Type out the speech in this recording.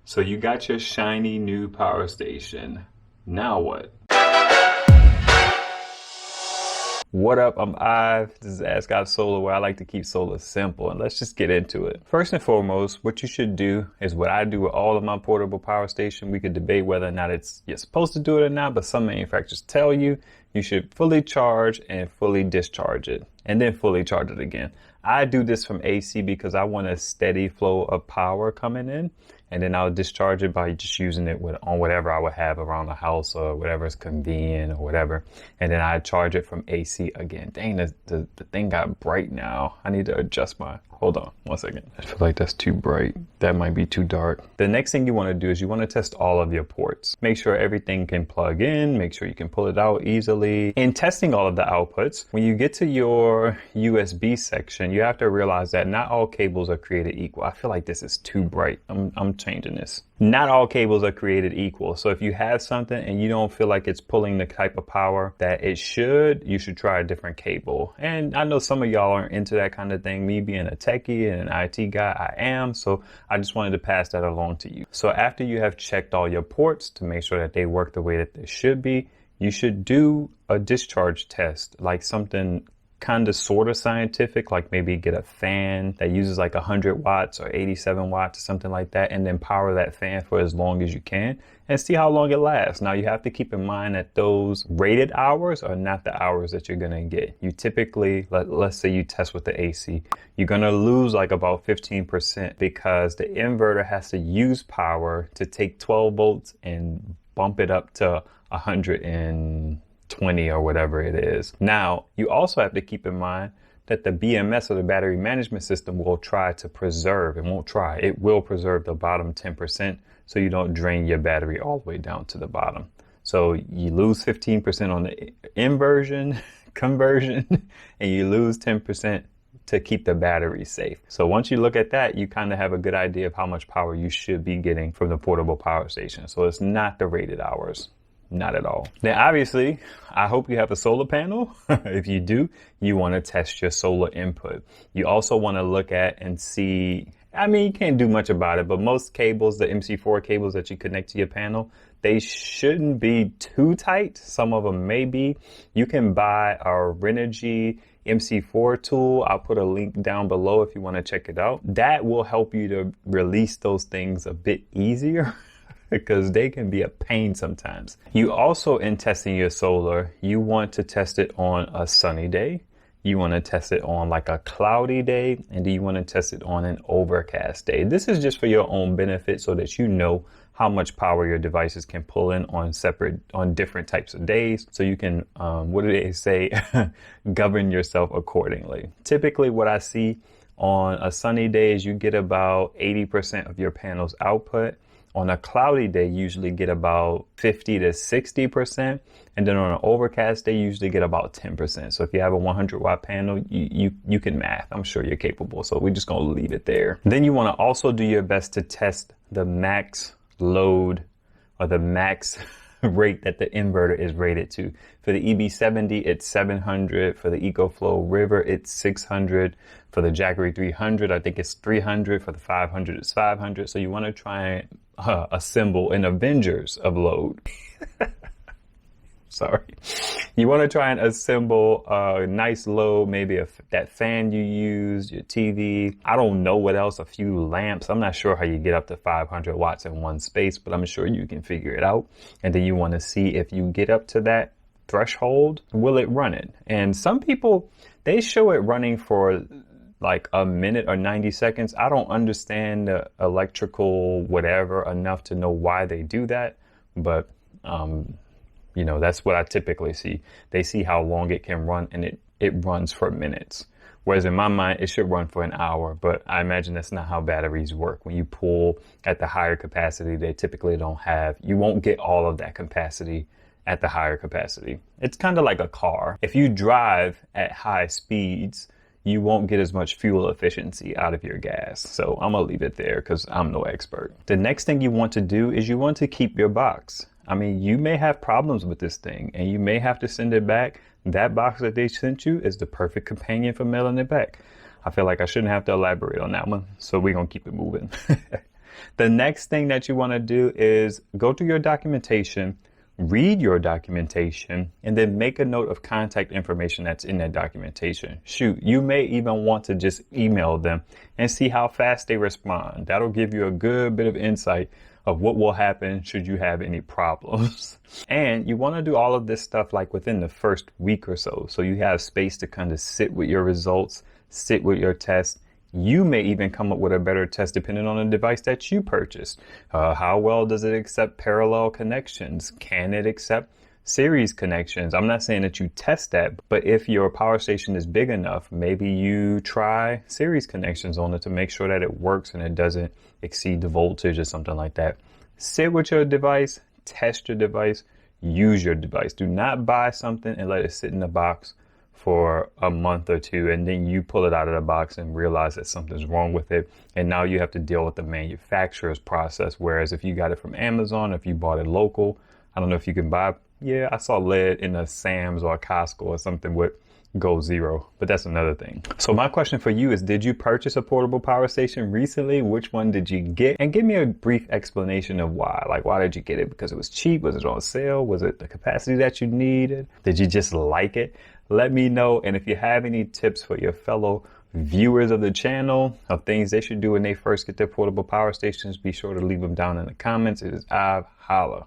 So you got your shiny new power station. Now what? What up? I'm Ive. This is Ask God Solar, where I like to keep solar simple, and let's just get into it. First and foremost, what you should do is what I do with all of my portable power station. We could debate whether or not you're supposed to do it or not, but some manufacturers tell you should fully charge and fully discharge it, and then fully charge it again. I do this from AC because I want a steady flow of power coming in, and then I'll discharge it by just using it on whatever I would have around the house or whatever is convenient or whatever. And then I charge it from AC again. Dang, the thing got bright now. I need to adjust hold on 1 second. I feel like that's too bright. That might be too dark. The next thing you want to do is you want to test all of your ports. Make sure everything can plug in. Make sure you can pull it out easily. In testing all of the outputs, when you get to your USB section, you have to realize that not all cables are created equal. I feel like this is too bright. I'm changing this. Not all cables are created equal. So if you have something and you don't feel like it's pulling the type of power that it should, you should try a different cable. And I know some of y'all aren't into that kind of thing. Me being a techie and an IT guy, I am. So I just wanted to pass that along to you. So after you have checked all your ports to make sure that they work the way that they should be, you should do a discharge test, like something kind of sort of scientific, like maybe get a fan that uses like 100 watts or 87 watts or something like that, and then power that fan for as long as you can and see how long it lasts. Now you have to keep in mind that those rated hours are not the hours that you're gonna get. You typically, let's say you test with the AC, you're gonna lose like about 15% because the inverter has to use power to take 12 volts and bump it up to 120 or whatever it is. Now, you also have to keep in mind that the BMS, or the battery management system, will try to preserve, it will preserve the bottom 10% so you don't drain your battery all the way down to the bottom. So you lose 15% on the conversion, and you lose 10% to keep the battery safe. So once you look at that, you kind of have a good idea of how much power you should be getting from the portable power station. So it's not the rated hours. Not at all. Then obviously, I hope you have a solar panel. If you do, you want to test your solar input. You also want to look at and see, I mean, you can't do much about it, but most cables, the MC4 cables that you connect to your panel, they shouldn't be too tight. Some of them may be. You can buy our Renogy MC4 tool. I'll put a link down below if you want to check it out. That will help you to release those things a bit easier, because they can be a pain sometimes. You also, in testing your solar, you want to test it on a sunny day. You want to test it on like a cloudy day, and then you want to test it on an overcast day. This is just for your own benefit so that you know how much power your devices can pull in on different types of days. So you can, what do they say? Govern yourself accordingly. Typically what I see on a sunny day is you get about 80% of your panel's output. On a cloudy day, you usually get about 50 to 60%. And then on an overcast day, you usually get about 10%. So if you have a 100 watt panel, you can math. I'm sure you're capable. So we're just going to leave it there. Then you want to also do your best to test the max load, or the max rate that the inverter is rated to. For the EB70, it's 700. For the EcoFlow River, it's 600. For the Jackery 300, I think it's 300. For the 500, it's 500. So you want to try and assemble an Avengers of load. Sorry. You want to try and assemble a nice load, maybe that fan you use, your TV. I don't know what else, a few lamps. I'm not sure how you get up to 500 watts in one space, but I'm sure you can figure it out. And then you want to see if you get up to that threshold, will it run it? And some people, they show it running for like a minute or 90 seconds. I don't understand the electrical whatever enough to know why they do that, but you know, that's what I typically see. They see how long it can run, and it runs for minutes. Whereas in my mind, it should run for an hour, but I imagine that's not how batteries work. When you pull at the higher capacity, they typically don't have, you won't get all of that capacity at the higher capacity. It's kind of like a car. If you drive at high speeds, you won't get as much fuel efficiency out of your gas. So I'm gonna leave it there because I'm no expert. The next thing you want to do is you want to keep your box. I mean, you may have problems with this thing and you may have to send it back. That box that they sent you is the perfect companion for mailing it back. I feel like I shouldn't have to elaborate on that one, so we're gonna keep it moving. The next thing that you want to do is go through your documentation, read your documentation, and then make a note of contact information that's in that documentation. Shoot, you may even want to just email them and see how fast they respond. That'll give you a good bit of insight of what will happen should you have any problems. And you want to do all of this stuff like within the first week or so. So you have space to kind of sit with your results, sit with your tests. You may even come up with a better test depending on the device that you purchased. How well does it accept parallel connections? Can it accept series connections? I'm not saying that you test that, but if your power station is big enough, maybe you try series connections on it to make sure that it works and it doesn't exceed the voltage or something like that. Sit with your device, test your device, use your device. Do not buy something and let it sit in the box for a month or two, and then you pull it out of the box and realize that something's wrong with it. And now you have to deal with the manufacturer's process. Whereas if you got it from Amazon, if you bought it local, I don't know if you can buy, yeah, I saw lead in a Sam's or a Costco or something with Go Zero, but that's another thing. So my question for you is, did you purchase a portable power station recently? Which one did you get? And give me a brief explanation of why. Like, why did you get it? Because it was cheap? Was it on sale? Was it the capacity that you needed? Did you just like it? Let me know. And if you have any tips for your fellow viewers of the channel of things they should do when they first get their portable power stations, be sure to leave them down in the comments. It is I've Holla.